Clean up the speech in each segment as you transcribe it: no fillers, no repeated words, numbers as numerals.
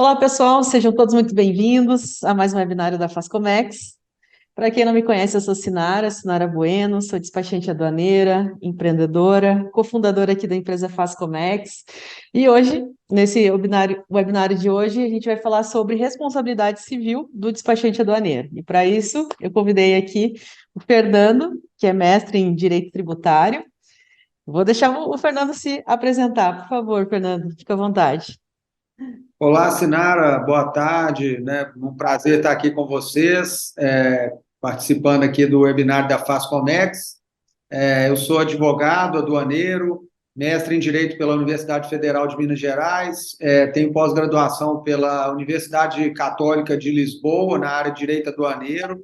Olá, pessoal, sejam todos muito bem-vindos a mais um webinário da Fascomex. Para quem não me conhece, eu sou Sinara Bueno, sou despachante aduaneira, empreendedora, cofundadora aqui da empresa Fascomex. E hoje, nesse webinário de hoje, a gente vai falar sobre responsabilidade civil do despachante aduaneiro. E para isso, eu convidei aqui o Fernando, que é mestre em Direito Tributário. Vou deixar o Fernando se apresentar, por favor, Fernando, fica à vontade. Olá, Sinara, boa tarde, né? Um prazer estar aqui com vocês, participando aqui do webinar da Fascomex. Eu sou advogado, aduaneiro, mestre em Direito pela Universidade Federal de Minas Gerais, tenho pós-graduação pela Universidade Católica de Lisboa, na área de Direito Aduaneiro,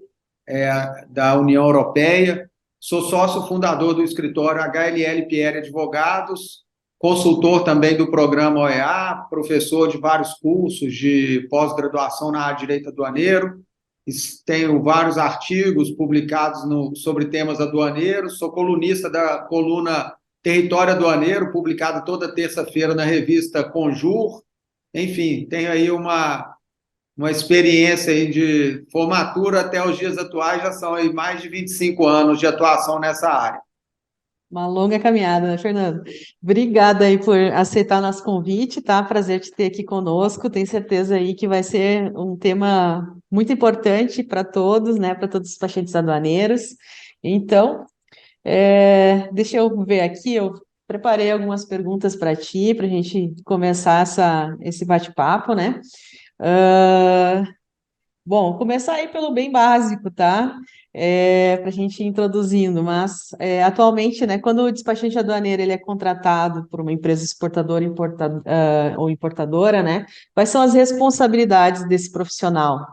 da União Europeia. Sou sócio fundador do escritório HLL Pierre Advogados, consultor também do programa OEA, professor de vários cursos de pós-graduação na área de Direito Aduaneiro. Tenho vários artigos publicados sobre temas aduaneiros, sou colunista da coluna Território Aduaneiro, publicada toda terça-feira na revista Conjur. Enfim, tenho aí uma experiência aí de formatura até os dias atuais, já são aí mais de 25 anos de atuação nessa área. Uma longa caminhada, né, Fernando? Obrigada aí por aceitar nosso convite, tá? Prazer te ter aqui conosco. Tenho certeza aí que vai ser um tema muito importante para todos, né? Para todos os pacientes aduaneiros. Então, deixa eu ver aqui, eu preparei algumas perguntas para ti, para a gente começar esse bate-papo, né? Ah, Bom, começar aí pelo bem básico, tá? Para a gente ir introduzindo, mas atualmente, né, quando o despachante aduaneiro ele é contratado por uma empresa exportadora ou importadora, né, quais são as responsabilidades desse profissional?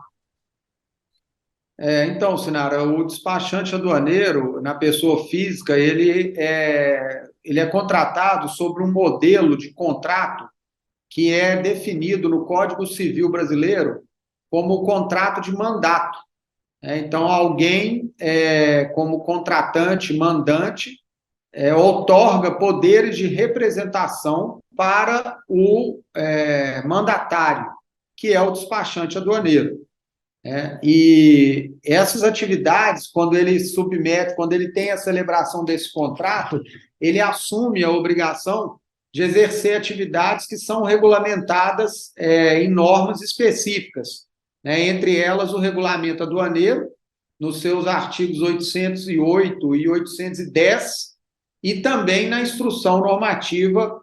Então, Sinara, o despachante aduaneiro, na pessoa física, ele é contratado sobre um modelo de contrato que é definido no Código Civil Brasileiro como o contrato de mandato. Então, alguém, como contratante, mandante, outorga poderes de representação para o mandatário, que é o despachante aduaneiro. E essas atividades, quando ele tem a celebração desse contrato, ele assume a obrigação de exercer atividades que são regulamentadas em normas específicas, né? Entre elas o regulamento aduaneiro, nos seus artigos 808 e 810, e também na instrução normativa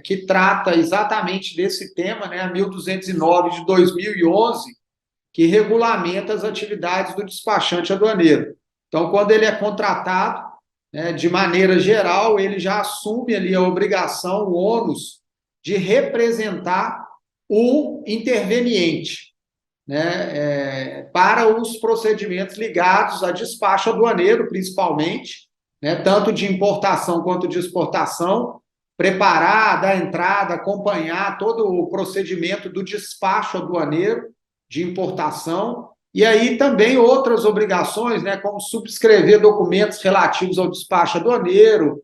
que trata exatamente desse tema, né, a 1209 de 2011, que regulamenta as atividades do despachante aduaneiro. Então, quando ele é contratado, né, de maneira geral, ele já assume ali a obrigação, o ônus, de representar o interveniente, né, para os procedimentos ligados a despacho aduaneiro, principalmente, né, tanto de importação quanto de exportação, preparar, dar entrada, acompanhar todo o procedimento do despacho aduaneiro de importação, e aí também outras obrigações, né, como subscrever documentos relativos ao despacho aduaneiro,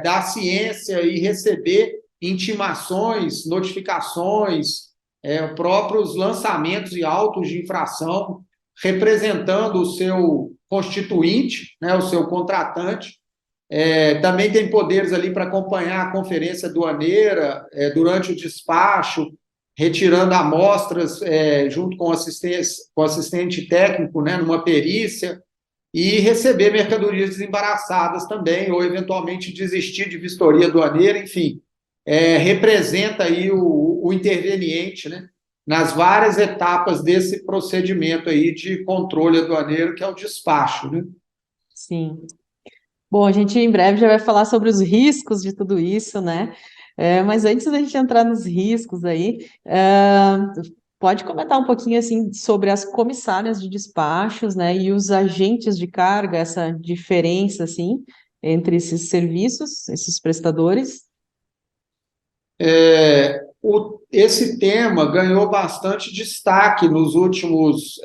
dar ciência e receber intimações, notificações, próprios lançamentos e autos de infração, representando o seu constituinte, né, o seu contratante. Também tem poderes ali para acompanhar a conferência aduaneira durante o despacho, retirando amostras junto com o assistente técnico, né, numa perícia, e receber mercadorias desembaraçadas também, ou eventualmente desistir de vistoria aduaneira, enfim, representa aí o interveniente, né, nas várias etapas desse procedimento aí de controle aduaneiro, que é o despacho, né? Sim. Bom, a gente em breve já vai falar sobre os riscos de tudo isso, né? Mas antes da gente entrar nos riscos aí, pode comentar um pouquinho assim sobre as comissárias de despachos, né, e os agentes de carga, essa diferença assim entre esses serviços, esses prestadores? Esse tema ganhou bastante destaque nos últimos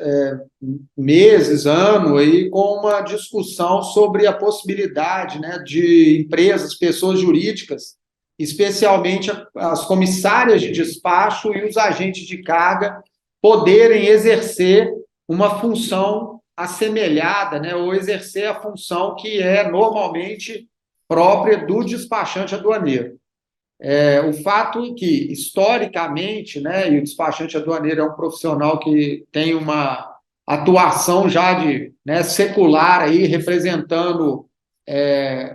meses, ano, aí, com uma discussão sobre a possibilidade, né, de empresas, pessoas jurídicas, especialmente as comissárias de despacho e os agentes de carga poderem exercer uma função assemelhada, né, ou exercer a função que é normalmente própria do despachante aduaneiro. O fato é que, historicamente, né, e o despachante aduaneiro é um profissional que tem uma atuação já né, secular, aí, representando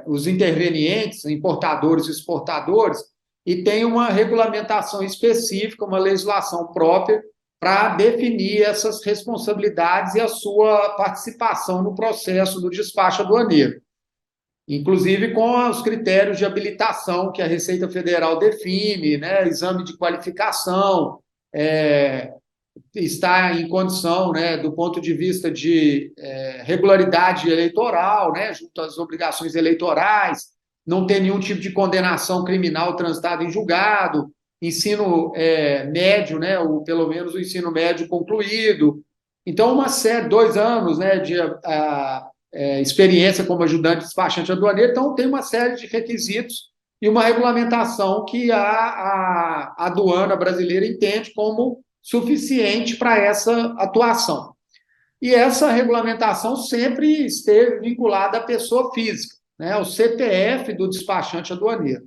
os intervenientes, importadores e exportadores, e tem uma regulamentação específica, uma legislação própria para definir essas responsabilidades e a sua participação no processo do despacho aduaneiro, inclusive com os critérios de habilitação que a Receita Federal define, né, exame de qualificação, está em condição, né, do ponto de vista de regularidade eleitoral, né, junto às obrigações eleitorais, não ter nenhum tipo de condenação criminal transitada em julgado, ensino médio, né, ou pelo menos o ensino médio concluído. Então, uma série, 2 anos, né, de experiência como ajudante despachante aduaneiro, então tem uma série de requisitos e uma regulamentação que a aduana brasileira entende como suficiente para essa atuação. E essa regulamentação sempre esteve vinculada à pessoa física, né, ao CPF do despachante aduaneiro.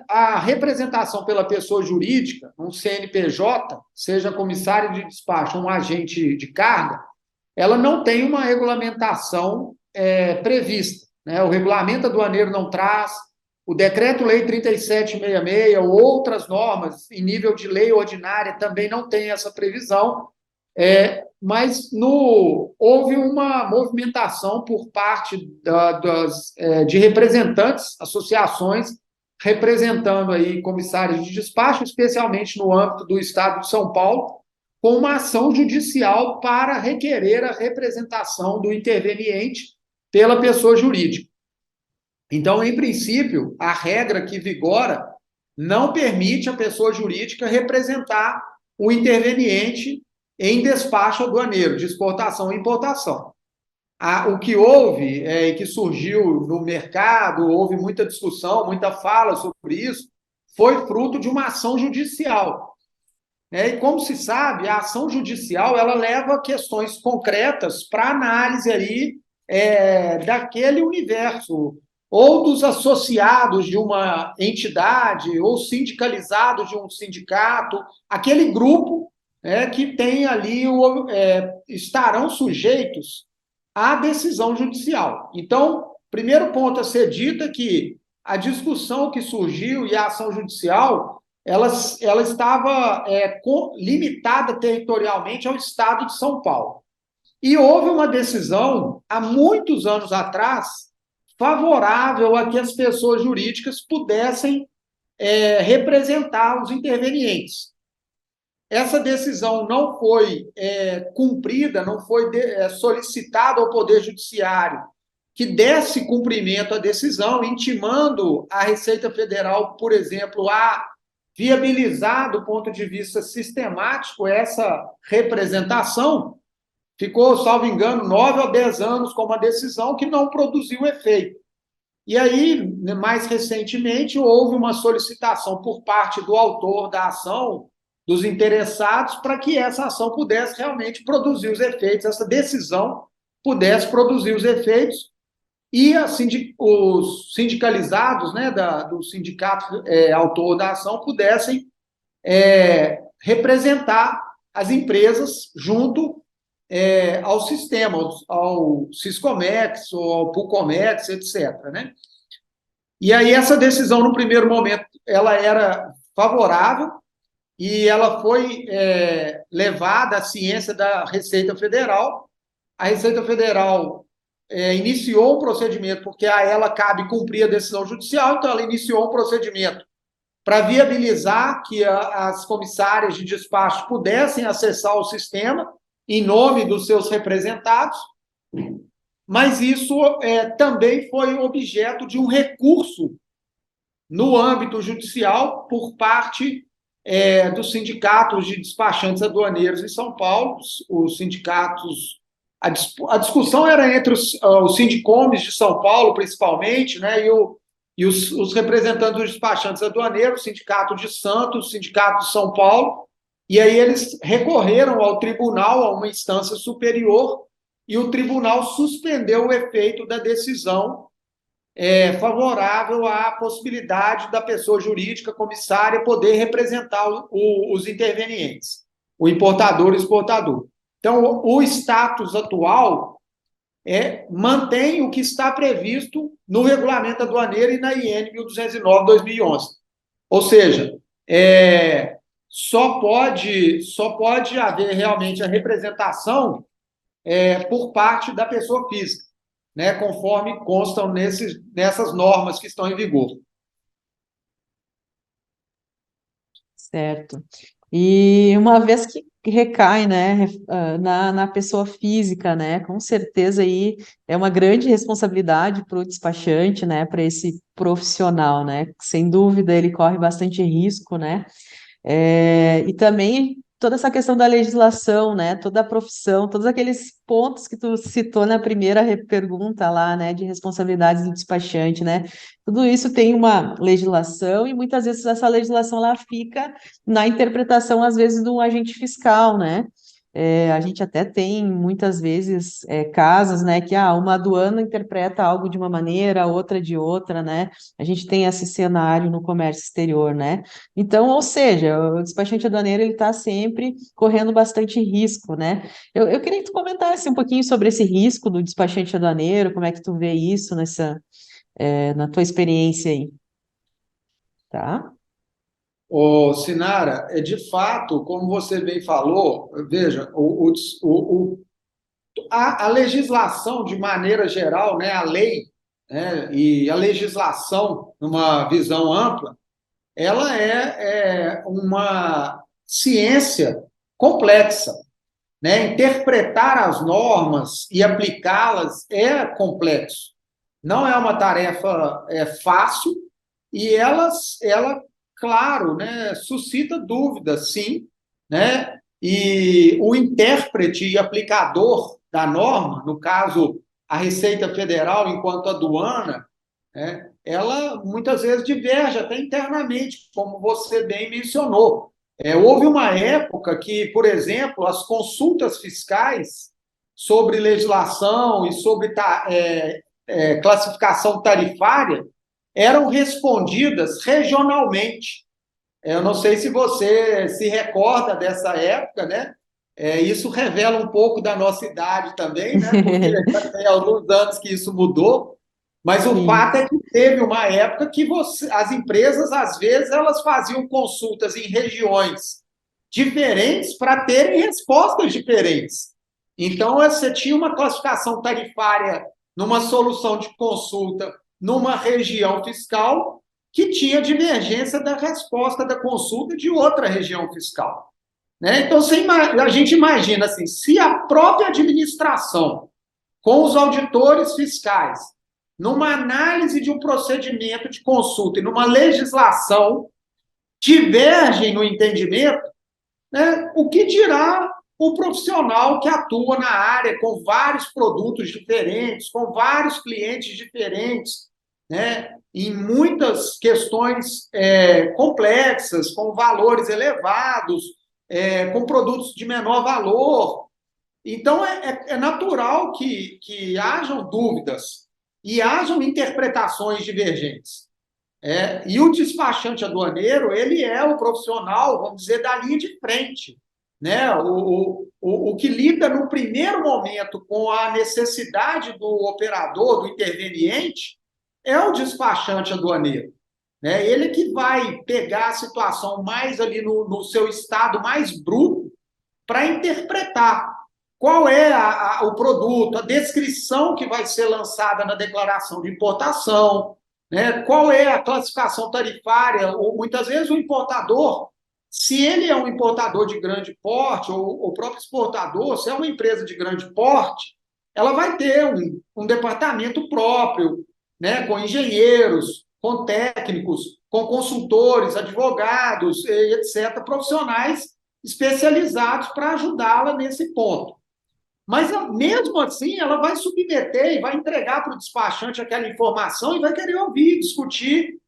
A representação pela pessoa jurídica, um CNPJ, seja comissário de despacho ou um agente de carga, ela não tem uma regulamentação prevista, né? O regulamento aduaneiro não traz, o decreto-lei 3766 ou outras normas em nível de lei ordinária também não tem essa previsão, mas houve uma movimentação por parte de representantes, associações, representando aí comissários de despacho, especialmente no âmbito do Estado de São Paulo, com uma ação judicial para requerer a representação do interveniente pela pessoa jurídica. Então, em princípio, a regra que vigora não permite a pessoa jurídica representar o interveniente em despacho aduaneiro, de exportação e importação. O que houve e que surgiu no mercado, houve muita discussão, muita fala sobre isso, foi fruto de uma ação judicial. E como se sabe, a ação judicial ela leva questões concretas para análise aí, daquele universo, ou dos associados de uma entidade, ou sindicalizados de um sindicato, aquele grupo que tem ali, estarão sujeitos à decisão judicial. Então, primeiro ponto a ser dito é que a discussão que surgiu e a ação judicial ela estava limitada territorialmente ao Estado de São Paulo. E houve uma decisão, há muitos anos atrás, favorável a que as pessoas jurídicas pudessem representar os intervenientes. Essa decisão não foi cumprida, não foi solicitada ao Poder Judiciário que desse cumprimento à decisão, intimando a Receita Federal, por exemplo, a viabilizar, do ponto de vista sistemático, essa representação. Ficou, salvo engano, 9 ou 10 anos com uma decisão que não produziu efeito. E aí, mais recentemente, houve uma solicitação por parte do autor da ação, dos interessados, para que essa ação pudesse realmente produzir os efeitos, essa decisão pudesse produzir os efeitos, e os sindicalizados, né, do sindicato autor da ação pudessem representar as empresas junto ao sistema, ao Siscomex, ou ao Pulcomex, etc. Né? E aí essa decisão, no primeiro momento, ela era favorável e ela foi levada à ciência da Receita Federal. A Receita Federal iniciou um procedimento, porque a ela cabe cumprir a decisão judicial, então ela iniciou um procedimento para viabilizar que as comissárias de despacho pudessem acessar o sistema em nome dos seus representados, mas isso também foi objeto de um recurso no âmbito judicial por parte dos sindicatos de despachantes aduaneiros em São Paulo, os sindicatos. A discussão era entre os sindicomes de São Paulo, principalmente, né, e e os representantes dos despachantes aduaneiros, o Sindicato de Santos, o Sindicato de São Paulo, e aí eles recorreram ao tribunal, a uma instância superior, e o tribunal suspendeu o efeito da decisão favorável à possibilidade da pessoa jurídica comissária poder representar os intervenientes, o importador e o exportador. Então, o status atual mantém o que está previsto no regulamento aduaneiro e na IN 1209/2011. Ou seja, só pode haver realmente a representação por parte da pessoa física, né, conforme constam nessas normas que estão em vigor. Certo. E uma vez que recai, né, na pessoa física, né, com certeza aí é uma grande responsabilidade para o despachante, né, para esse profissional, né, sem dúvida ele corre bastante risco, né, e também toda essa questão da legislação, né, toda a profissão, todos aqueles pontos que tu citou na primeira pergunta lá, né, de responsabilidades do despachante, né, tudo isso tem uma legislação e muitas vezes essa legislação ela fica na interpretação, às vezes, do agente fiscal, né? A gente até tem muitas vezes casos, né, que uma aduana interpreta algo de uma maneira, a outra de outra, né? A gente tem esse cenário no comércio exterior, né? Então, ou seja, o despachante aduaneiro ele está sempre correndo bastante risco, né? Eu queria que tu comentasse um pouquinho sobre esse risco do despachante aduaneiro, como é que tu vê isso na tua experiência aí, tá? Ô, Sinara, de fato, como você bem falou, veja, a legislação, de maneira geral, né, a lei, né, e a legislação, numa visão ampla, ela é uma ciência complexa, né? Interpretar as normas e aplicá-las é complexo. Não é uma tarefa fácil e ela, claro, né, suscita dúvidas, sim, né? E o intérprete e aplicador da norma, no caso, a Receita Federal enquanto aduana, né, ela muitas vezes diverge até internamente, como você bem mencionou. Houve uma época que, por exemplo, as consultas fiscais sobre legislação e sobre classificação tarifária eram respondidas regionalmente. Eu não sei se você se recorda dessa época, né? Isso revela um pouco da nossa idade também, né? Porque já tem alguns anos que isso mudou. Mas o Sim. fato é que teve uma época que as empresas, às vezes, elas faziam consultas em regiões diferentes para terem respostas diferentes. Então, você tinha uma classificação tarifária numa solução de consulta numa região fiscal que tinha divergência da resposta da consulta de outra região fiscal. Né? Então, a gente imagina assim, se a própria administração, com os auditores fiscais, numa análise de um procedimento de consulta e numa legislação, divergem no entendimento, né, o que dirá o profissional que atua na área com vários produtos diferentes, com vários clientes diferentes, né, em muitas questões complexas, com valores elevados, com produtos de menor valor. Então, é natural que hajam dúvidas e hajam interpretações divergentes. E o despachante aduaneiro, ele é o profissional, vamos dizer, da linha de frente, né? O que lida no primeiro momento com a necessidade do operador, do interveniente, é o despachante aduaneiro. Né? Ele que vai pegar a situação mais ali no seu estado mais bruto para interpretar qual é o produto, a descrição que vai ser lançada na declaração de importação, né? Qual é a classificação tarifária, ou muitas vezes o importador, se ele é um importador de grande porte, ou o próprio exportador, se é uma empresa de grande porte, ela vai ter um departamento próprio, né? Com engenheiros, com técnicos, com consultores, advogados, etc., profissionais especializados para ajudá-la nesse ponto. Mas mesmo assim, ela vai submeter e vai entregar para o despachante aquela informação e vai querer ouvir, discutir.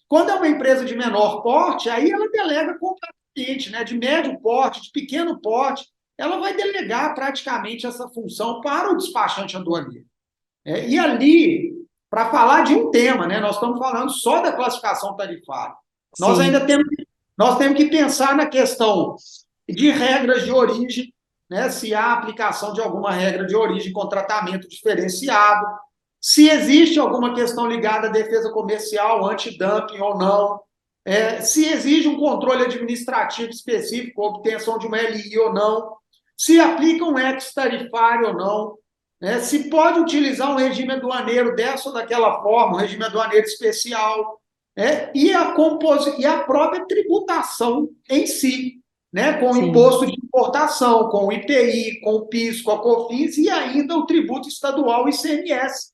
Quando é uma empresa de menor porte, aí ela delega completamente, né? De médio porte, de pequeno porte, ela vai delegar praticamente essa função para o despachante aduaneiro. E ali, para falar de um tema, né? Nós estamos falando só da classificação tarifária. Nós Sim, ainda temos que pensar na questão de regras de origem, né? Se há aplicação de alguma regra de origem com tratamento diferenciado, se existe alguma questão ligada à defesa comercial, antidumping ou não, se exige um controle administrativo específico, obtenção de uma LI ou não, se aplica um ex-tarifário ou não, se pode utilizar um regime aduaneiro dessa ou daquela forma, um regime aduaneiro especial, e a própria tributação em si, né, com o sim, imposto de importação, com o IPI, com o PIS, com a COFINS e ainda o tributo estadual ICMS.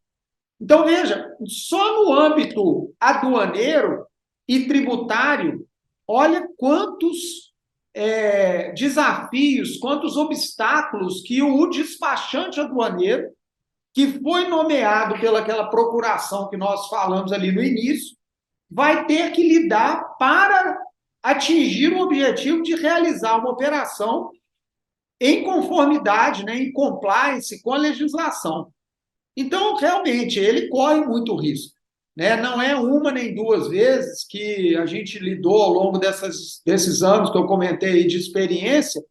Então, veja, só no âmbito aduaneiro e tributário, olha quantos desafios, quantos obstáculos que o despachante aduaneiro, que foi nomeado pelaquela procuração que nós falamos ali no início, vai ter que lidar para atingir o objetivo de realizar uma operação em conformidade, né, em compliance com a legislação. Então, realmente, ele corre muito risco. Né? Não é uma nem duas vezes que a gente lidou ao longo desses anos que eu comentei de experiência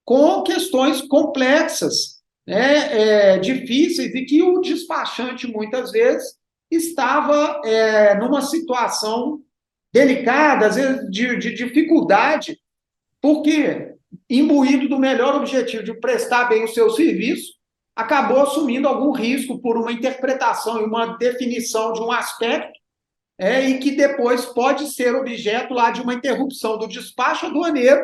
com questões complexas, né? Difíceis, e que o despachante, muitas vezes, estava numa situação delicada, às vezes de dificuldade, porque, imbuído do melhor objetivo de prestar bem o seu serviço, acabou assumindo algum risco por uma interpretação e uma definição de um aspecto, e que depois pode ser objeto lá de uma interrupção do despacho aduaneiro,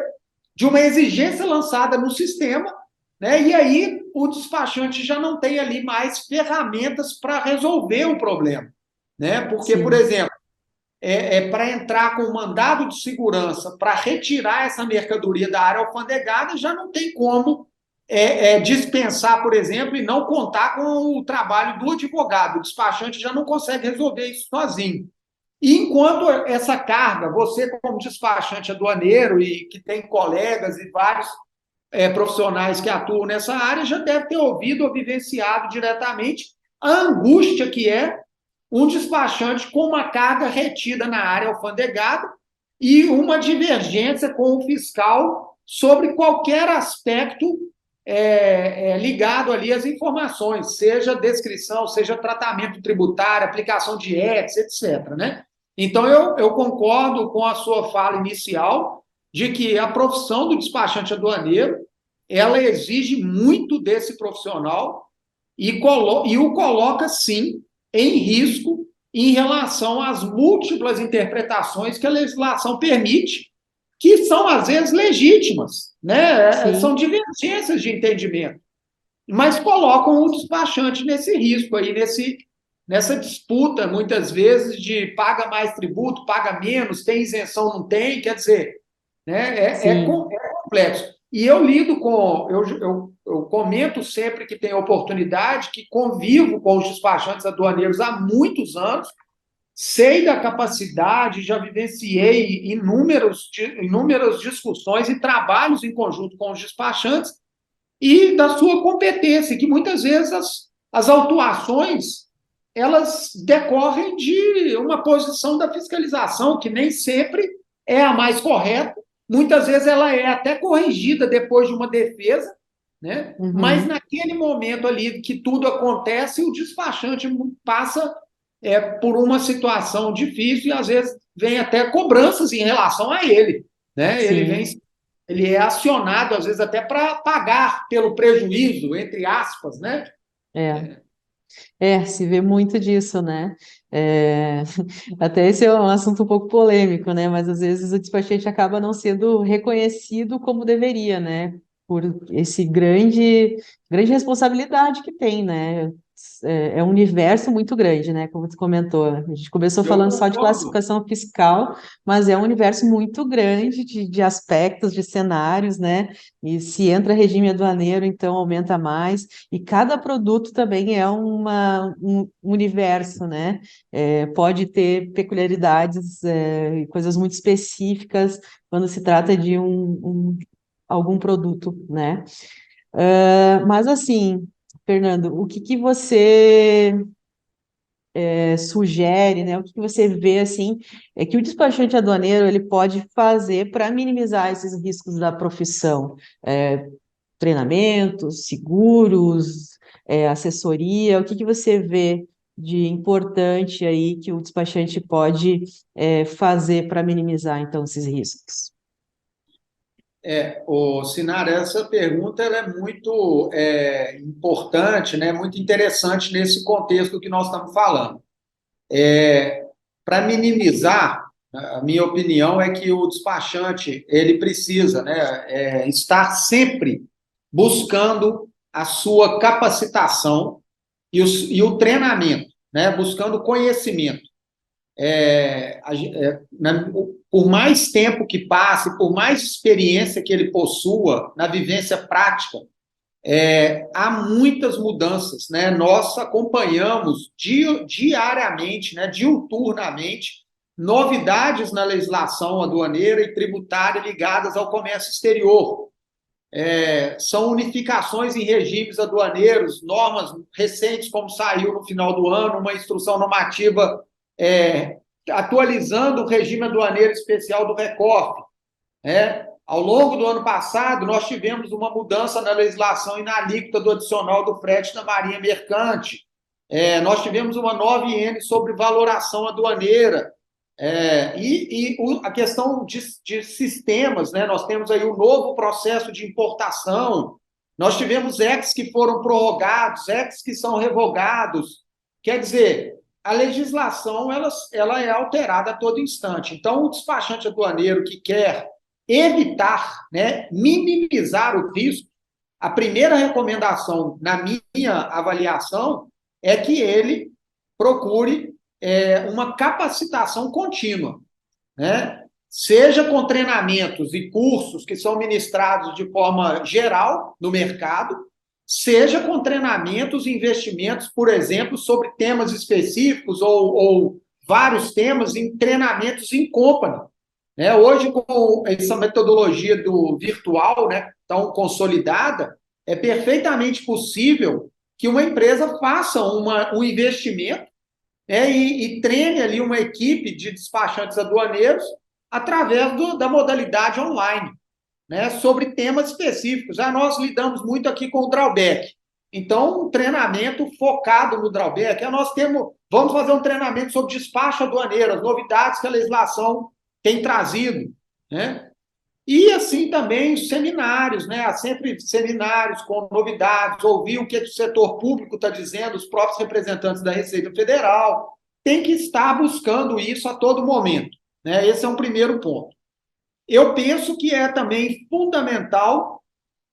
de uma exigência lançada no sistema, né? E aí o despachante já não tem ali mais ferramentas para resolver o problema. Né? Porque, por sim, exemplo, para entrar com mandado de segurança para retirar essa mercadoria da área alfandegada, já não tem como dispensar, por exemplo, e não contar com o trabalho do advogado. O despachante já não consegue resolver isso sozinho. E enquanto essa carga, você como despachante aduaneiro e que tem colegas e vários profissionais que atuam nessa área, já deve ter ouvido ou vivenciado diretamente a angústia que é um despachante com uma carga retida na área alfandegada e uma divergência com o fiscal sobre qualquer aspecto ligado ali às informações, seja descrição, seja tratamento tributário, aplicação de ETS, etc. Né? Então, eu concordo com a sua fala inicial de que a profissão do despachante aduaneiro ela exige muito desse profissional e o coloca, sim, em risco em relação às múltiplas interpretações que a legislação permite, que são, às vezes, legítimas, né? São sim, divergências de entendimento, mas colocam o despachante nesse risco aí, nessa disputa, muitas vezes, de paga mais tributo, paga menos, tem isenção, não tem, quer dizer, né? sim, Complexo. E eu lido com, eu comento sempre que tenho oportunidade, que convivo com os despachantes aduaneiros há muitos anos, sei da capacidade, já vivenciei inúmeras discussões e trabalhos em conjunto com os despachantes e da sua competência, que muitas vezes as autuações elas decorrem de uma posição da fiscalização que nem sempre é a mais correta, muitas vezes ela é até corrigida depois de uma defesa, né? Mas uhum, naquele momento ali que tudo acontece, o despachante passa por uma situação difícil e às vezes vem até cobranças em relação a ele, né? sim, Ele é acionado às vezes até para pagar pelo prejuízo, entre aspas, né? é. Se vê muito disso, né? É, até esse é um assunto um pouco polêmico, né? Mas às vezes o despachante acaba não sendo reconhecido como deveria, né? Por esse grande responsabilidade que tem, né? é um universo muito grande, né? Como você comentou. A gente começou Eu falando só de concordo. classificação fiscal, mas é um universo muito grande de aspectos, de cenários, né? E se entra regime aduaneiro, então aumenta mais. E cada produto também é um universo, né? Pode ter peculiaridades, e coisas muito específicas quando se trata de algum produto, né? Mas assim, Fernando, o que que você sugere, né? O que que você vê assim, é que o despachante aduaneiro ele pode fazer para minimizar esses riscos da profissão? Treinamentos, seguros, assessoria, o que que você vê de importante aí que o despachante pode fazer para minimizar então esses riscos? Sinara, essa pergunta ela é muito importante, né? Muito interessante nesse contexto que nós estamos falando. Para minimizar, a minha opinião é que o despachante ele precisa, né, estar sempre buscando a sua capacitação e o treinamento, né, buscando conhecimento. Por mais tempo que passe, por mais experiência que ele possua na vivência prática, há muitas mudanças, né? Nós acompanhamos diariamente, né, diuturnamente, novidades na legislação aduaneira e tributária ligadas ao comércio exterior. São unificações em regimes aduaneiros, normas recentes, como saiu no final do ano, uma instrução normativa atualizando o regime aduaneiro especial do RECOF. Ao longo do ano passado, nós tivemos uma mudança na legislação e na alíquota do adicional do frete na Marinha Mercante. Nós tivemos uma nova IN sobre valoração aduaneira. A questão de sistemas, né? Nós temos aí o novo processo de importação, nós tivemos ECs que foram prorrogados, ECs que são revogados. Quer dizer, a legislação ela é alterada a todo instante. Então, o despachante aduaneiro que quer evitar, né, minimizar o risco, a primeira recomendação, na minha avaliação, é que ele procure uma capacitação contínua, né? Seja com treinamentos e cursos que são ministrados de forma geral no mercado, seja com treinamentos e investimentos, por exemplo, sobre temas específicos ou vários temas em treinamentos em company. Hoje, com essa metodologia do virtual, né, tão consolidada, é perfeitamente possível que uma empresa faça um investimento, e treine ali uma equipe de despachantes aduaneiros através da modalidade online, né, sobre temas específicos. Nós lidamos muito aqui com o drawback. Então, um treinamento focado no drawback. Vamos fazer um treinamento sobre despacho aduaneiro, as novidades que a legislação tem trazido, né? E assim também os seminários, né? Há sempre seminários com novidades, ouvir o que o setor público está dizendo, os próprios representantes da Receita Federal, tem que estar buscando isso a todo momento, né? Esse é um primeiro ponto. Eu penso que é também fundamental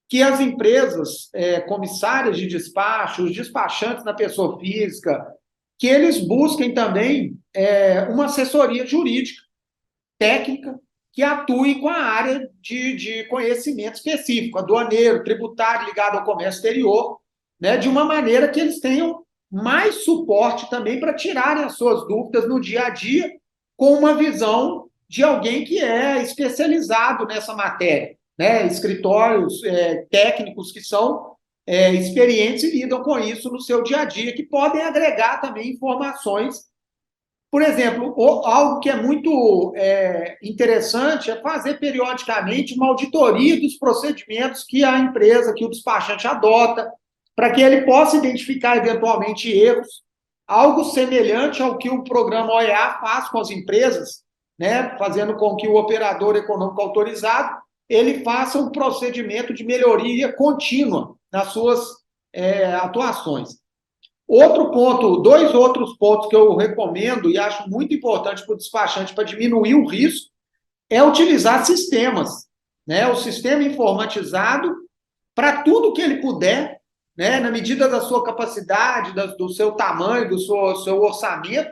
que as empresas comissárias de despacho, os despachantes na pessoa física, que eles busquem também uma assessoria jurídica, técnica, que atue com a área de conhecimento específico, aduaneiro, tributário, ligado ao comércio exterior, né, de uma maneira que eles tenham mais suporte também para tirarem as suas dúvidas no dia a dia, com uma visão de alguém que é especializado nessa matéria, né, escritórios técnicos que são experientes e lidam com isso no seu dia a dia, que podem agregar também informações. Por exemplo, algo que é muito interessante é fazer periodicamente uma auditoria dos procedimentos que a empresa, que o despachante adota, para que ele possa identificar eventualmente erros, algo semelhante ao que o programa OEA faz com as empresas, né, fazendo com que o operador econômico autorizado ele faça um procedimento de melhoria contínua nas suas atuações. Dois outros pontos que eu recomendo e acho muito importante para o despachante para diminuir o risco é utilizar sistemas, né? O sistema informatizado para tudo que ele puder, né, na medida da sua capacidade, do seu tamanho, do seu orçamento.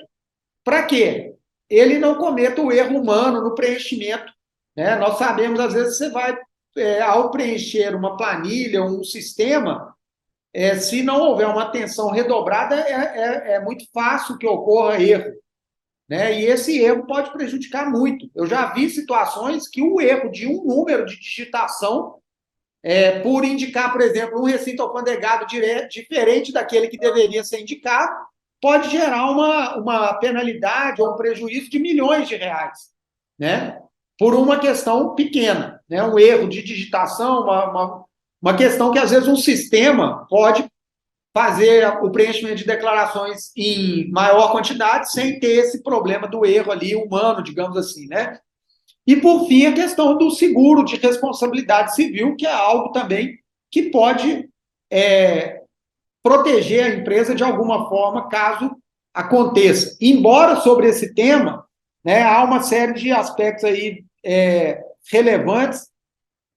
Para quê? Ele não cometa o erro humano no preenchimento. Né? Nós sabemos, às vezes, você vai, ao preencher uma planilha, um sistema, se não houver uma atenção redobrada, é muito fácil que ocorra erro. Né? E esse erro pode prejudicar muito. Eu já vi situações que o erro de um número de digitação, por indicar, por exemplo, um recinto alfandegado diferente daquele que deveria ser indicado, pode gerar uma penalidade ou um prejuízo de milhões de reais, né? Por uma questão pequena, né? Um erro de digitação, uma questão que, às vezes, um sistema pode fazer o preenchimento de declarações em maior quantidade sem ter esse problema do erro ali humano, digamos assim, né? E, por fim, a questão do seguro de responsabilidade civil, que é algo também que pode proteger a empresa de alguma forma, caso aconteça. Embora sobre esse tema, né, há uma série de aspectos aí relevantes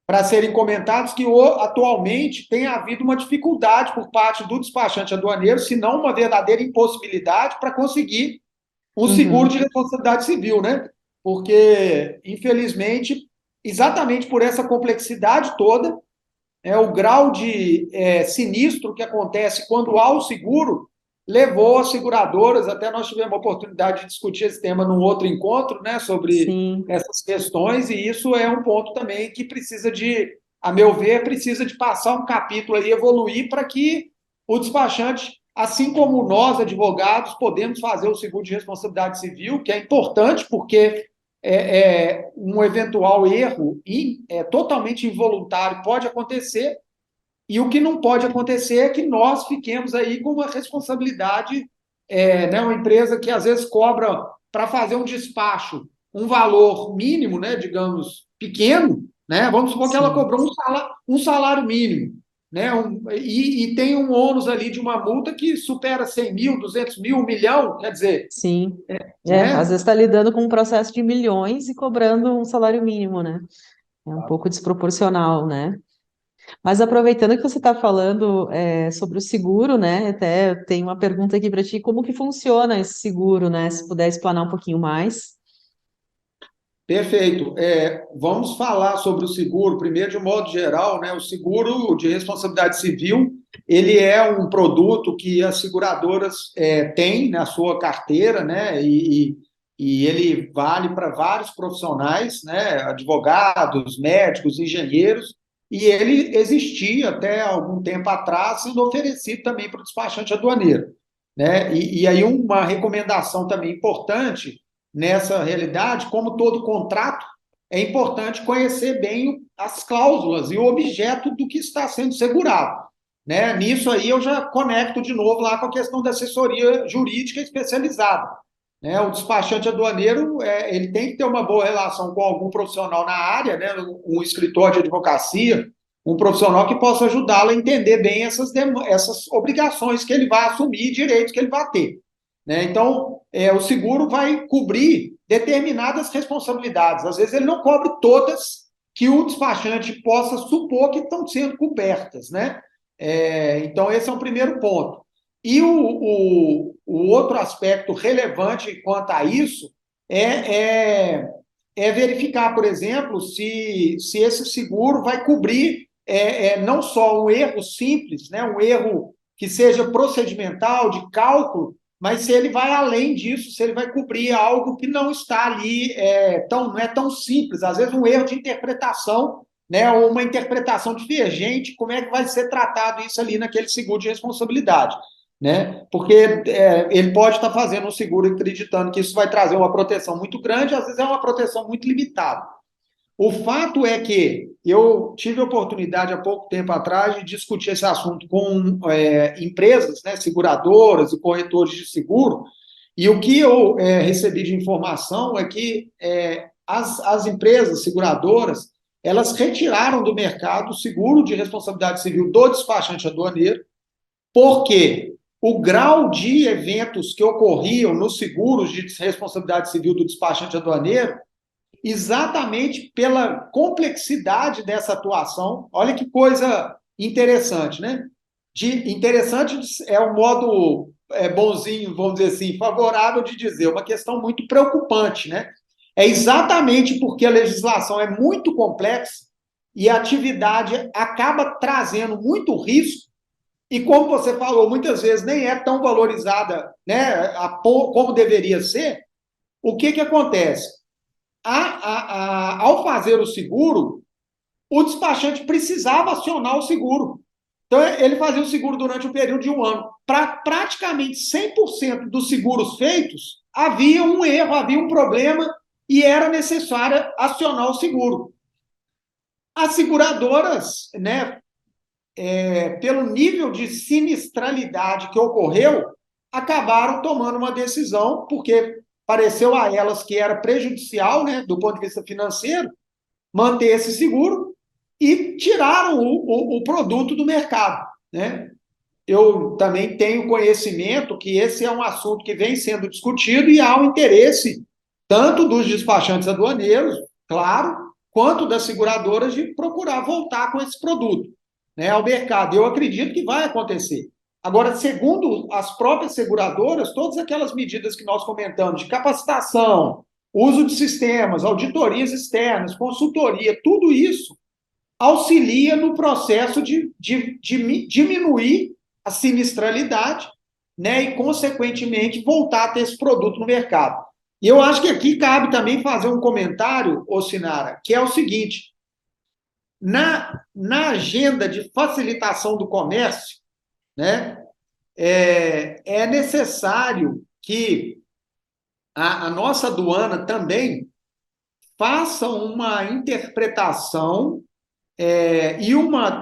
para serem comentados que atualmente tem havido uma dificuldade por parte do despachante aduaneiro, se não uma verdadeira impossibilidade para conseguir um seguro de responsabilidade civil, né? Porque, infelizmente, exatamente por essa complexidade toda, o grau de sinistro que acontece quando há o seguro levou as seguradoras, até nós tivemos a oportunidade de discutir esse tema num outro encontro, né, sobre Sim, essas questões, e isso é um ponto também que precisa de, a meu ver, precisa de passar um capítulo aí, evoluir para que o despachante, assim como nós, advogados, podemos fazer o seguro de responsabilidade civil, que é importante porque um eventual erro totalmente involuntário pode acontecer, e o que não pode acontecer é que nós fiquemos aí com uma responsabilidade, né, uma empresa que às vezes cobra para fazer um despacho um valor mínimo, né, digamos, pequeno, né, vamos supor que ela sim. cobrou um salário mínimo, né, e tem um ônus ali de uma multa que supera 100 mil, 200 mil, 1 milhão, quer dizer, Sim. Às né, vezes está lidando com um processo de milhões e cobrando um salário mínimo, né? É um pouco desproporcional, né? Mas aproveitando que você está falando sobre o seguro, né? Até tem uma pergunta aqui para ti, como que funciona esse seguro, né? Se puder explanar um pouquinho mais. perfeito. Vamos falar sobre o seguro, primeiro, de um modo geral, né? O seguro de responsabilidade civil, ele é um produto que as seguradoras têm na sua carteira, né? E ele vale para vários profissionais, né? Advogados, médicos, engenheiros, e ele existia até algum tempo atrás, sendo oferecido também para o despachante aduaneiro, né? E aí uma recomendação também importante nessa realidade, como todo contrato, é importante conhecer bem as cláusulas e o objeto do que está sendo segurado. Né? Nisso aí eu já conecto de novo lá com a questão da assessoria jurídica especializada. Né? O despachante aduaneiro ele tem que ter uma boa relação com algum profissional na área, né? Um escritório de advocacia, um profissional que possa ajudá-lo a entender bem essas obrigações que ele vai assumir, direitos que ele vai ter. Né? Então, o seguro vai cobrir determinadas responsabilidades. Às vezes, ele não cobre todas que o despachante possa supor que estão sendo cobertas. Né? Então, esse é o primeiro ponto. E o outro aspecto relevante quanto a isso é verificar, por exemplo, se esse seguro vai cobrir não só um erro simples, né, um erro que seja procedimental, de cálculo, mas se ele vai além disso, se ele vai cobrir algo que não está ali, não é tão simples, às vezes um erro de interpretação, né, ou uma interpretação divergente, como é que vai ser tratado isso ali naquele seguro de responsabilidade. Né? Porque ele pode estar fazendo um seguro acreditando que isso vai trazer uma proteção muito grande, às vezes é uma proteção muito limitada. O fato é que eu tive a oportunidade há pouco tempo atrás de discutir esse assunto com empresas, né, seguradoras e corretores de seguro, e o que eu recebi de informação é que as empresas seguradoras, elas retiraram do mercado o seguro de responsabilidade civil do despachante aduaneiro, porque o grau de eventos que ocorriam nos seguros de responsabilidade civil do despachante aduaneiro, exatamente pela complexidade dessa atuação, olha que coisa interessante, né? interessante é um modo bonzinho, vamos dizer assim, favorável de dizer, uma questão muito preocupante, né? É exatamente porque a legislação é muito complexa e a atividade acaba trazendo muito risco, e como você falou, muitas vezes nem é tão valorizada, né, como deveria ser. O que acontece? Ao fazer o seguro, o despachante precisava acionar o seguro. Então, ele fazia o seguro durante um período de um ano. Para praticamente 100% dos seguros feitos, havia um erro, havia um problema e era necessário acionar o seguro. As seguradoras, né, pelo nível de sinistralidade que ocorreu, acabaram tomando uma decisão, porque pareceu a elas que era prejudicial, né, do ponto de vista financeiro, manter esse seguro e tiraram o produto do mercado, né? Eu também tenho conhecimento que esse é um assunto que vem sendo discutido e há um interesse tanto dos despachantes aduaneiros, claro, quanto das seguradoras de procurar voltar com esse produto, né, ao mercado. Eu acredito que vai acontecer. Agora, segundo as próprias seguradoras, todas aquelas medidas que nós comentamos de capacitação, uso de sistemas, auditorias externas, consultoria, tudo isso auxilia no processo de diminuir a sinistralidade, né, e, consequentemente, voltar a ter esse produto no mercado. E eu acho que aqui cabe também fazer um comentário, ô Sinara, que é o seguinte: na agenda de facilitação do comércio, né, é necessário que a nossa aduana também faça uma interpretação e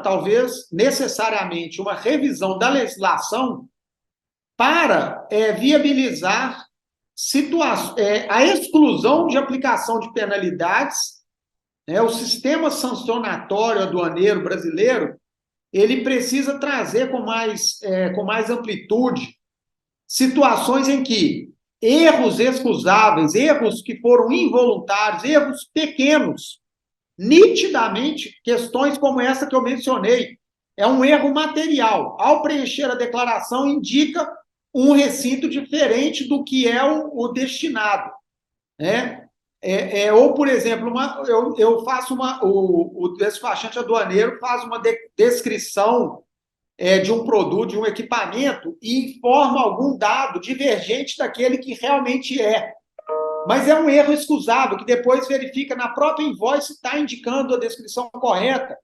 talvez, necessariamente, uma revisão da legislação para viabilizar a exclusão de aplicação de penalidades, né? O sistema sancionatório aduaneiro brasileiro, ele precisa trazer com mais amplitude situações em que erros excusáveis, erros que foram involuntários, erros pequenos, nitidamente, questões como essa que eu mencionei, é um erro material. Ao preencher a declaração, indica um recinto diferente do que é o destinado, né? Ou, por exemplo, eu faço o despachante aduaneiro faz uma descrição de um produto, de um equipamento, e informa algum dado divergente daquele que realmente é. Mas é um erro excusável, que depois verifica na própria invoice se está indicando a descrição correta,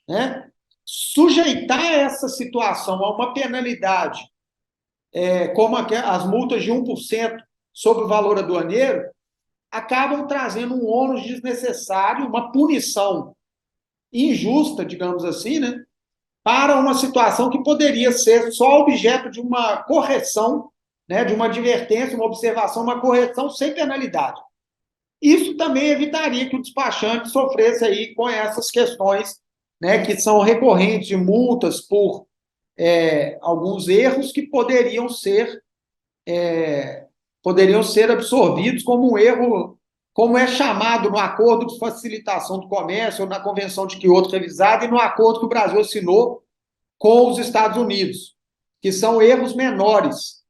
né? Sujeitar essa situação a uma penalidade, como as multas de 1% sobre o valor aduaneiro, acabam trazendo um ônus desnecessário, uma punição injusta, digamos assim, né, para uma situação que poderia ser só objeto de uma correção, né, de uma advertência, uma observação, uma correção sem penalidade. Isso também evitaria que o despachante sofresse aí com essas questões, né, que são recorrentes de multas por alguns erros que poderiam ser absorvidos como um erro, como é chamado no Acordo de Facilitação do Comércio, ou na Convenção de Kyoto revisada, e no acordo que o Brasil assinou com os Estados Unidos, que são erros menores,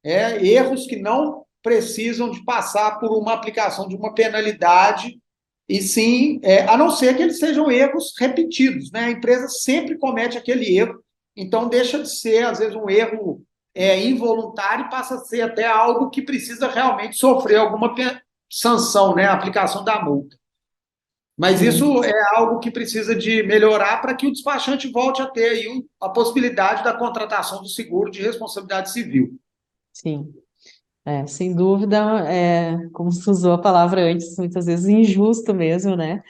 erros que não precisam de passar por uma aplicação de uma penalidade, e sim, a não ser que eles sejam erros repetidos, né? A empresa sempre comete aquele erro, então deixa de ser, às vezes, um erro involuntário e passa a ser até algo que precisa realmente sofrer alguma sanção, né? A aplicação da multa. Mas Sim, isso é algo que precisa de melhorar para que o despachante volte a ter aí a possibilidade da contratação do seguro de responsabilidade civil. sim. Sem dúvida, como você usou a palavra antes, muitas vezes injusto mesmo, né?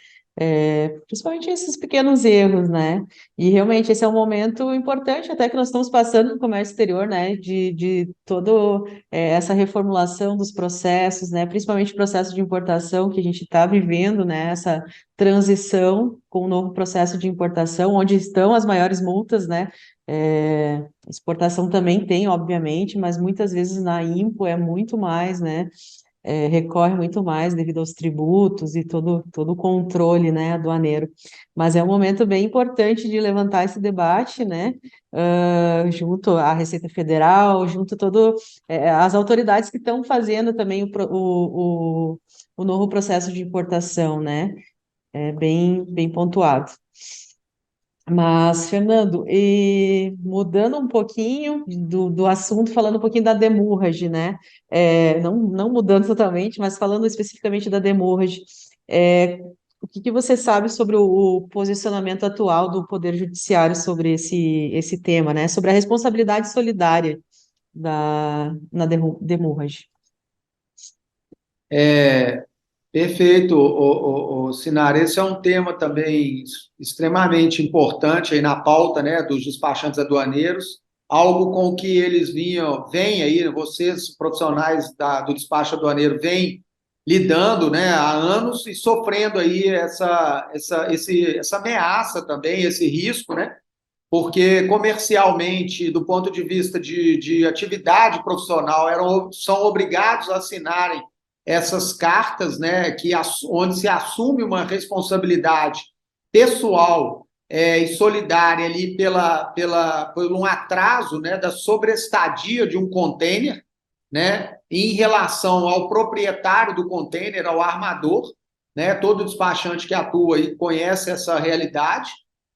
Principalmente esses pequenos erros, né? E realmente esse é um momento importante, até que nós estamos passando no comércio exterior, né? De todo essa reformulação dos processos, né? Principalmente o processo de importação que a gente está vivendo, né? Essa transição com o novo processo de importação, onde estão as maiores multas, né? Exportação também tem, obviamente, mas muitas vezes na IMPO é muito mais, né? recorre muito mais devido aos tributos e todo o controle, né, aduaneiro. Mas é um momento bem importante de levantar esse debate, né, junto à Receita Federal, junto todo as autoridades que estão fazendo também o novo processo de importação, né? É bem pontuado. Mas, Fernando, e mudando um pouquinho do assunto, falando um pouquinho da demurrage, né? Não mudando totalmente, mas falando especificamente da demurrage, o que você sabe sobre o posicionamento atual do Poder Judiciário sobre esse tema, né? Sobre a responsabilidade solidária na demurrage. Perfeito, Sinara. Esse é um tema também extremamente importante aí na pauta, né, dos despachantes aduaneiros, algo com que eles vêm aí, vocês profissionais do despacho aduaneiro, vêm lidando, né, há anos e sofrendo aí essa ameaça também, esse risco, né, porque comercialmente, do ponto de vista de atividade profissional, são obrigados a assinarem essas cartas, né, onde se assume uma responsabilidade pessoal e solidária ali por um atraso, né, da sobreestadia de um container, né, em relação ao proprietário do container, ao armador, né, todo despachante que atua aí conhece essa realidade.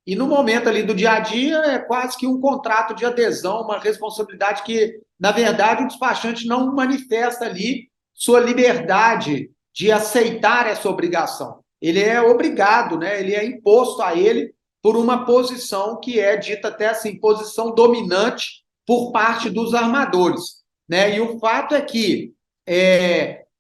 E no momento ali do dia a dia é quase que um contrato de adesão, uma responsabilidade que, na verdade, o despachante não manifesta ali sua liberdade de aceitar essa obrigação. Ele é obrigado, né? Ele é imposto a ele por uma posição que é dita até assim, posição dominante por parte dos armadores, né? E o fato é que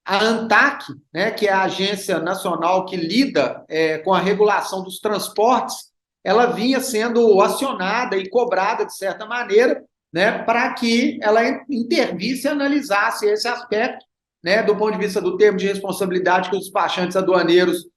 a ANTAC, né, que é a agência nacional que lida com a regulação dos transportes, ela vinha sendo acionada e cobrada, de certa maneira, né, para que ela intervisse e analisasse esse aspecto, né, do ponto de vista do termo de responsabilidade que os despachantes aduaneiros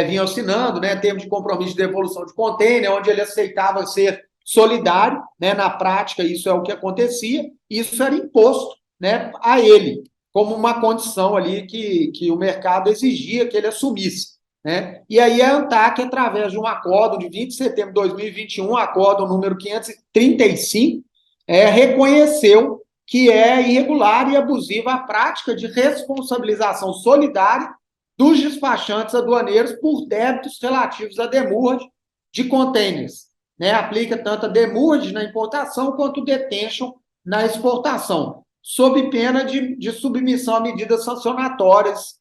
vinham assinando, né, termo de compromisso de devolução de container, onde ele aceitava ser solidário, né, na prática isso é o que acontecia, isso era imposto, né, a ele, como uma condição ali que o mercado exigia que ele assumisse. Né? E aí a ANTAC, através de um acordo de 20 de setembro de 2021, acordo número 535, reconheceu que é irregular e abusiva a prática de responsabilização solidária dos despachantes aduaneiros por débitos relativos a demurrage de containers. Né? Aplica tanto a demurrage na importação quanto detention na exportação, sob pena de submissão a medidas sancionatórias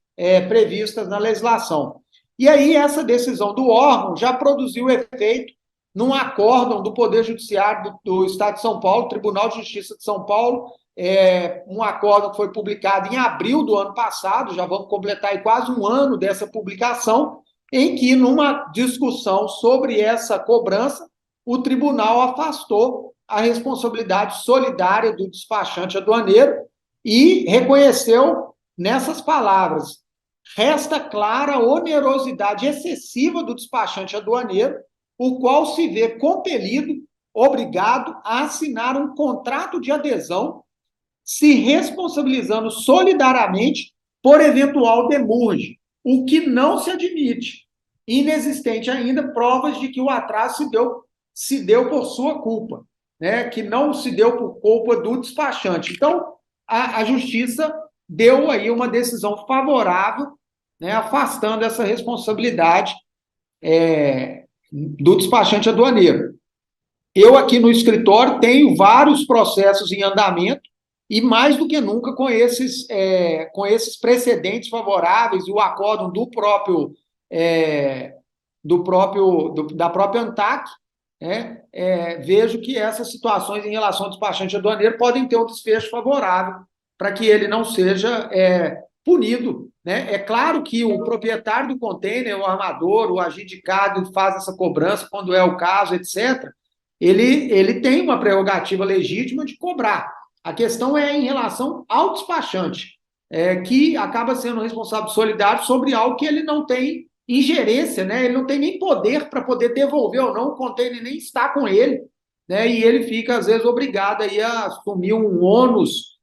previstas na legislação. E aí essa decisão do órgão já produziu efeito num acórdão do Poder Judiciário do Estado de São Paulo, Tribunal de Justiça de São Paulo, um acórdão que foi publicado em abril do ano passado, já vamos completar aí quase um ano dessa publicação, em que, numa discussão sobre essa cobrança, o tribunal afastou a responsabilidade solidária do despachante aduaneiro e reconheceu nessas palavras: resta clara a onerosidade excessiva do despachante aduaneiro, o qual se vê compelido, obrigado a assinar um contrato de adesão, se responsabilizando solidariamente por eventual demurge, o que não se admite. Inexistente ainda provas de que o atraso se deu por sua culpa, né? Que não se deu por culpa do despachante. Então, a Justiça deu aí uma decisão favorável, né, afastando essa responsabilidade do despachante aduaneiro. Eu aqui no escritório tenho vários processos em andamento e mais do que nunca com esses precedentes favoráveis, o acórdão da própria ANTAC, vejo que essas situações em relação ao despachante aduaneiro podem ter um desfecho favorável para que ele não seja punido. Né? É claro que o proprietário do container, o armador, o agindicado faz essa cobrança quando é o caso, etc., ele tem uma prerrogativa legítima de cobrar. A questão é em relação ao despachante, que acaba sendo responsável solidário sobre algo que ele não tem ingerência, né? Ele não tem nem poder para poder devolver ou não, o container nem está com ele, né? E ele fica, às vezes, obrigado aí a assumir um ônus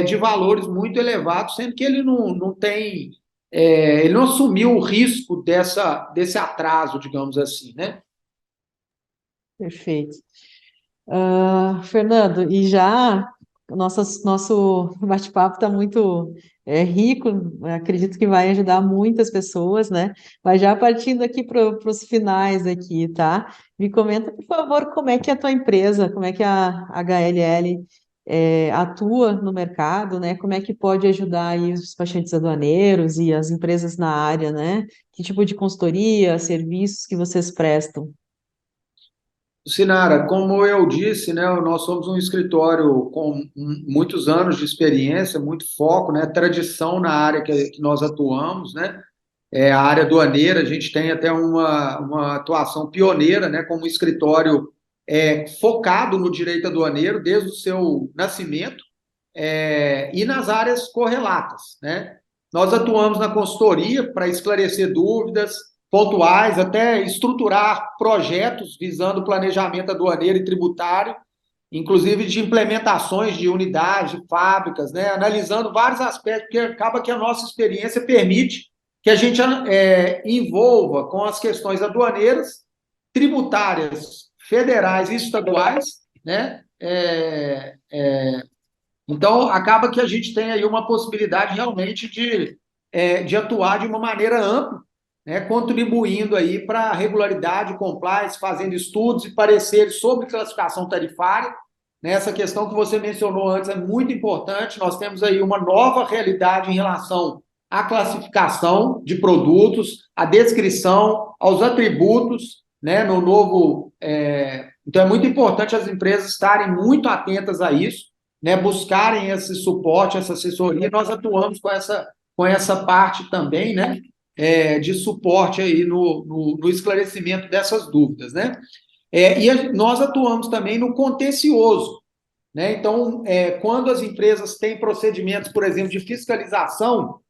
de valores muito elevados, sendo que ele não tem, ele não assumiu o risco desse atraso, digamos assim, né? Perfeito. Fernando, e já nosso bate-papo está muito rico, acredito que vai ajudar muitas pessoas, né? Mas já partindo aqui para os finais aqui, tá? Me comenta, por favor, como é que é a tua empresa, como é que a HLL atua no mercado, né? Como é que pode ajudar aí os despachantes aduaneiros e as empresas na área, né? Que tipo de consultoria, serviços que vocês prestam? Sinara, como eu disse, né, nós somos um escritório com muitos anos de experiência, muito foco, né, tradição na área que nós atuamos, né, a área aduaneira, a gente tem até uma atuação pioneira, né, como um escritório focado no direito aduaneiro desde o seu nascimento, e nas áreas correlatas, né? Nós atuamos na consultoria para esclarecer dúvidas pontuais, até estruturar projetos visando planejamento aduaneiro e tributário, inclusive de implementações de unidades, de fábricas, né? Analisando vários aspectos, porque acaba que a nossa experiência permite que a gente envolva com as questões aduaneiras, tributárias, federais e estaduais, né? Então, acaba que a gente tem aí uma possibilidade realmente de atuar de uma maneira ampla, né, contribuindo aí para a regularidade, compliance, fazendo estudos e pareceres sobre classificação tarifária. Né, essa questão que você mencionou antes é muito importante. Nós temos aí uma nova realidade em relação à classificação de produtos, à descrição, aos atributos, né, no novo. Então, é muito importante as empresas estarem muito atentas a isso, né, buscarem esse suporte, essa assessoria. Nós atuamos com essa parte também, né, de suporte aí no esclarecimento dessas dúvidas, né? Nós atuamos também no contencioso, né? Então, quando as empresas têm procedimentos, por exemplo, de fiscalização,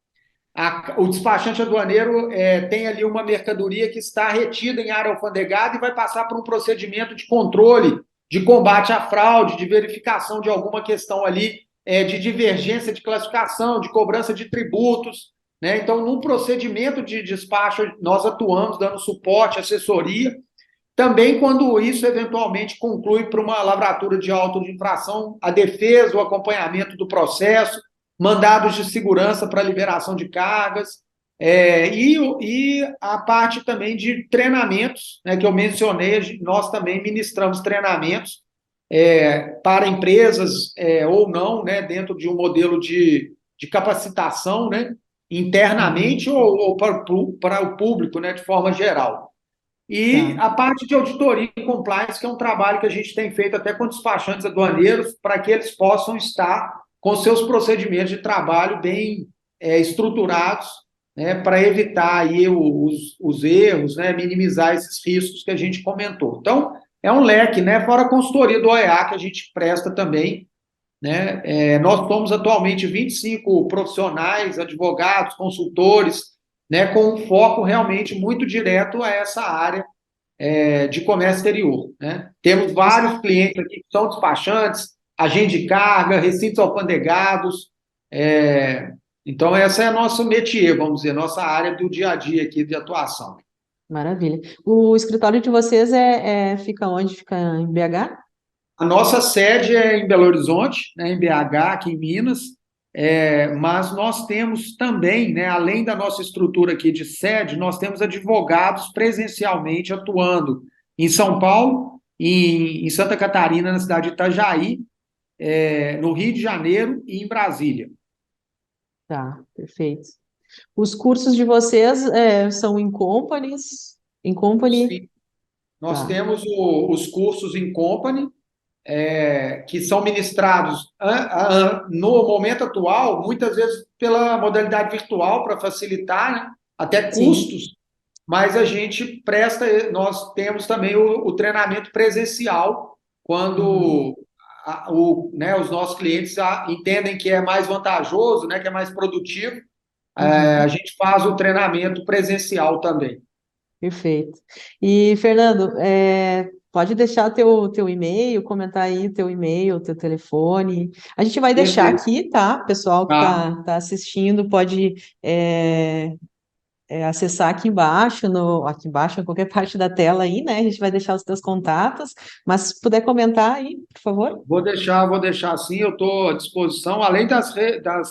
o despachante aduaneiro tem ali uma mercadoria que está retida em área alfandegada e vai passar por um procedimento de controle, de combate à fraude, de verificação de alguma questão ali, de divergência de classificação, de cobrança de tributos. Né? Então, no procedimento de despacho, nós atuamos dando suporte, assessoria. Também, quando isso eventualmente conclui para uma lavratura de auto de infração, a defesa, o acompanhamento do processo, mandados de segurança para liberação de cargas, e a parte também de treinamentos, né, que eu mencionei, nós também ministramos treinamentos para empresas ou não, né, dentro de um modelo de capacitação, né, Uhum, internamente ou para o público, né, de forma geral. E tá. a parte de auditoria e compliance, que é um trabalho que a gente tem feito até com despachantes aduaneiros, para que eles possam estar com seus procedimentos de trabalho bem estruturados, né, para evitar aí os erros, né, minimizar esses riscos que a gente comentou. Então, é um leque, né, fora a consultoria do OEA que a gente presta também, né? Nós somos atualmente 25 profissionais, advogados, consultores, né, com um foco realmente muito direto a essa área de comércio exterior. Né? Temos vários clientes aqui que são despachantes, agente de carga, recintos alfandegados. Então, essa é a nossa métier, vamos dizer, nossa área do dia a dia aqui de atuação. Maravilha. O escritório de vocês fica onde? Fica em BH? A nossa sede é em Belo Horizonte, né, em BH, aqui em Minas, mas nós temos também, né, além da nossa estrutura aqui de sede, nós temos advogados presencialmente atuando em São Paulo, em Santa Catarina, na cidade de Itajaí, no Rio de Janeiro e em Brasília. Tá, perfeito. Os cursos de vocês são em companies? Em company? Sim, nós Tá, temos os cursos em company, que são ministrados no momento atual, muitas vezes pela modalidade virtual, para facilitar, né, até sim. custos, mas a gente nós temos também o treinamento presencial, Uhum, quando né, os nossos clientes entendem que é mais vantajoso, né, que é mais produtivo, a uhum, gente faz o treinamento presencial também. perfeito. E, Fernando, Pode deixar teu e-mail, comentar aí o teu e-mail, o teu telefone. A gente vai deixar Perfeito. aqui, tá? O pessoal que Tá. tá assistindo pode é, acessar aqui embaixo, aqui embaixo, em qualquer parte da tela aí, né? A gente vai deixar os teus contatos, mas se puder comentar aí, por favor. Vou deixar assim, eu estou à disposição, além das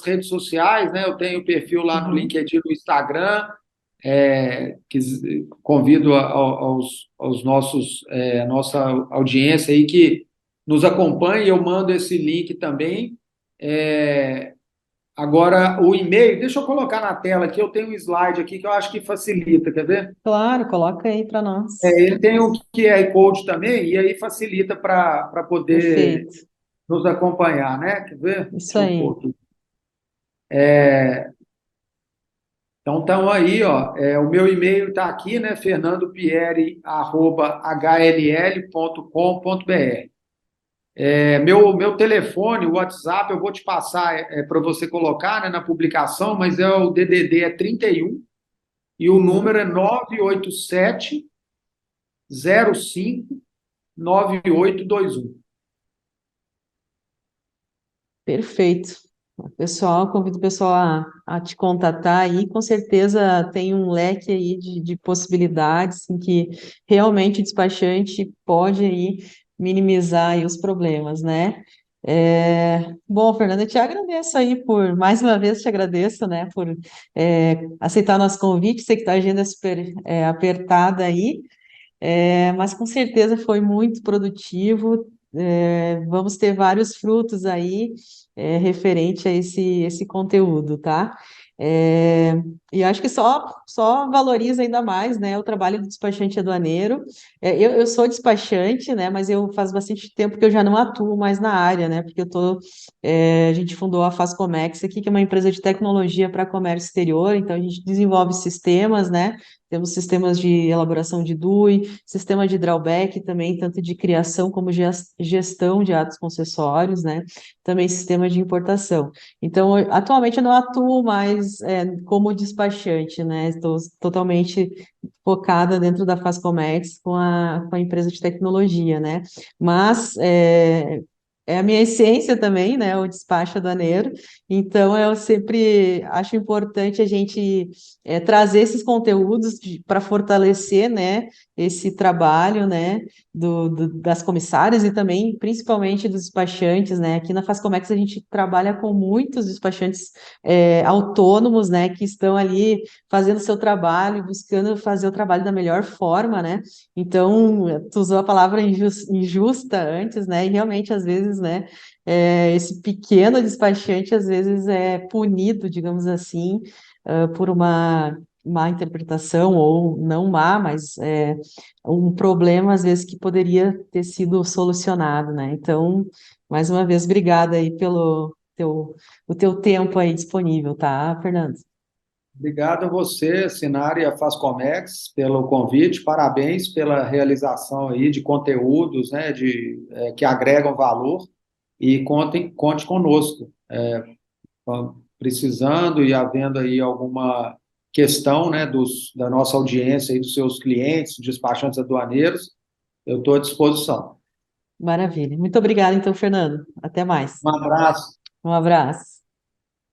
redes sociais, né? Eu tenho perfil lá no Uhum. LinkedIn, no Instagram, que convido aos nossos, nossa audiência aí que nos acompanhe, eu mando esse link também. É, agora, o e-mail, deixa eu colocar na tela aqui, eu tenho um slide aqui que eu acho que facilita, quer ver? Claro, coloca aí para nós. Ele tem um QR Code também, e aí facilita para poder Perfeito. nos acompanhar, né? Quer ver? Isso Deixa eu pôr aí. aqui. Então, estão aí, ó. O meu e-mail está aqui, né? fernandopieri@hl.com.br. Meu telefone, o WhatsApp, eu vou te passar para você colocar, né, na publicação, mas o DDD é 31 e o Uhum. número é 987 05 9821. Perfeito. Pessoal, convido o pessoal a te contatar aí, com certeza tem um leque aí de possibilidades em que realmente o despachante pode aí minimizar aí os problemas, né? Bom, Fernanda, eu te agradeço aí mais uma vez te agradeço, né, por aceitar nosso convite, sei que a agenda é super apertada aí, mas com certeza foi muito produtivo. Vamos ter vários frutos aí referente a esse conteúdo, tá? É, e acho que só valoriza ainda mais, né, o trabalho do despachante aduaneiro. Eu sou despachante, né, mas eu faz bastante tempo que eu já não atuo mais na área, né, porque a gente fundou a Fazcomex aqui, que é uma empresa de tecnologia para comércio exterior, então a gente desenvolve sistemas, né, temos sistemas de elaboração de DUI, sistema de drawback também, tanto de criação como gestão de atos concessórios, né? Também sistema de importação. Então, atualmente eu não atuo mais como despachante, né? Estou totalmente focada dentro da Fazcomex com a empresa de tecnologia, né? Mas é a minha essência também, né? O despacho aduaneiro. Então, eu sempre acho importante a gente trazer esses conteúdos para fortalecer, né, esse trabalho, né, das comissárias e também, principalmente, dos despachantes, né. Aqui na Fazcomex a gente trabalha com muitos despachantes autônomos, né, que estão ali fazendo seu trabalho, buscando fazer o trabalho da melhor forma, né. Então, tu usou a palavra injusta antes, né, e realmente, às vezes, né, esse pequeno despachante, às vezes, é punido, digamos assim, por uma má interpretação, ou não má, mas um problema, às vezes, que poderia ter sido solucionado, né? Então, mais uma vez, obrigada aí o teu tempo aí disponível, tá, Fernando? Obrigado a você, Sinara e a Fazcomex, pelo convite. Parabéns pela realização aí de conteúdos, né, que agregam valor. E conte conosco. Precisando e havendo aí alguma questão, né, da nossa audiência e dos seus clientes, despachantes aduaneiros, eu estou à disposição. Maravilha. Muito obrigada, então, Fernando. Até mais. Um abraço. Um abraço.